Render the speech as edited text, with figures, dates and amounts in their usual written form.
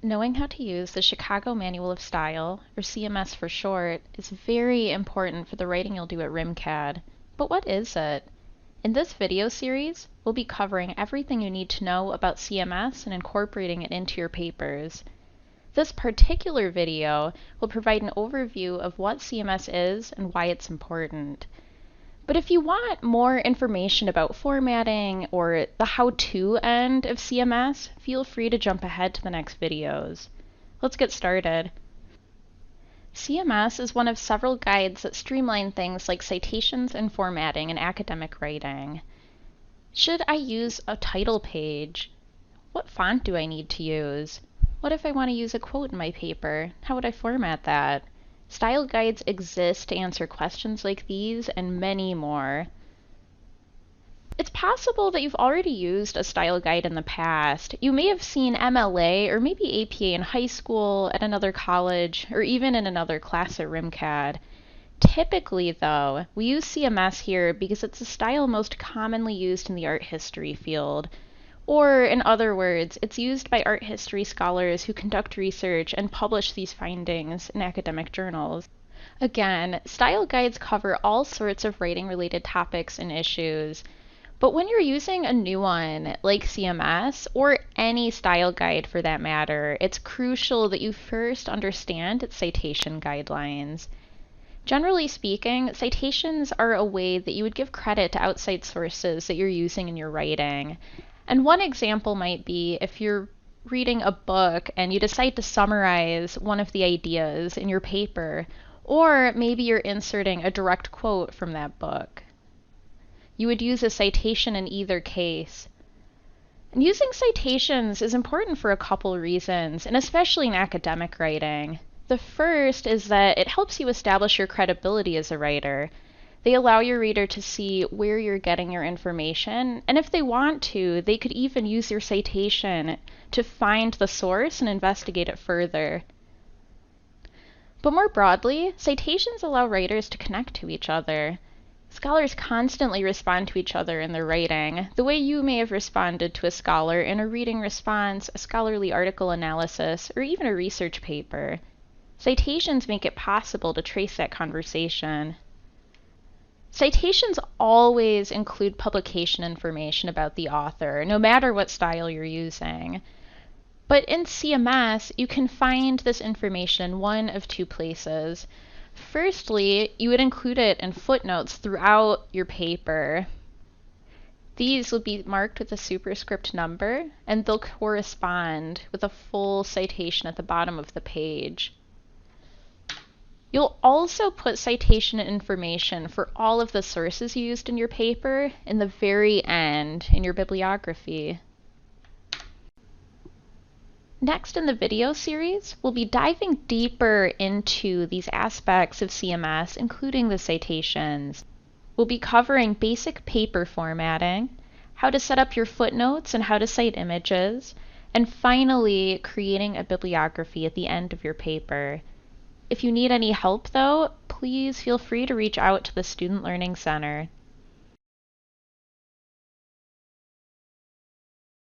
Knowing how to use the Chicago Manual of Style, or CMS for short, is very important for the writing you'll do at RimCAD. But what is it? In this video series, we'll be covering everything you need to know about CMS and incorporating it into your papers. This particular video will provide an overview of what CMS is and why it's important. But if you want more information about formatting or the how-to end of CMS, feel free to jump ahead to the next videos. Let's get started. CMS is one of several guides that streamline things like citations and formatting in academic writing. Should I use a title page? What font do I need to use? What if I want to use a quote in my paper? How would I format that? Style guides exist to answer questions like these and many more. It's possible that you've already used a style guide in the past. You may have seen MLA or maybe APA in high school, at another college, or even in another class at RimCAD. Typically, though, we use CMS here because it's the style most commonly used in the art history field. Or, in other words, it's used by art history scholars who conduct research and publish these findings in academic journals. Again, style guides cover all sorts of writing-related topics and issues, but when you're using a new one, like CMS, or any style guide for that matter, it's crucial that you first understand its citation guidelines. Generally speaking, citations are a way that you would give credit to outside sources that you're using in your writing. And one example might be if you're reading a book and you decide to summarize one of the ideas in your paper, or maybe you're inserting a direct quote from that book. You would use a citation in either case. And using citations is important for a couple reasons, and especially in academic writing. The first is that it helps you establish your credibility as a writer. They allow your reader to see where you're getting your information, and if they want to, they could even use your citation to find the source and investigate it further. But more broadly, citations allow writers to connect to each other. Scholars constantly respond to each other in their writing, the way you may have responded to a scholar in a reading response, a scholarly article analysis, or even a research paper. Citations make it possible to trace that conversation. Citations always include publication information about the author, no matter what style you're using. But in CMS, you can find this information in one of two places. Firstly, you would include it in footnotes throughout your paper. These will be marked with a superscript number, and they'll correspond with a full citation at the bottom of the page. You'll also put citation information for all of the sources used in your paper in the very end in your bibliography. Next in the video series, we'll be diving deeper into these aspects of CMS, including the citations. We'll be covering basic paper formatting, how to set up your footnotes and how to cite images, and finally, creating a bibliography at the end of your paper. If you need any help, though, please feel free to reach out to the Student Learning Center.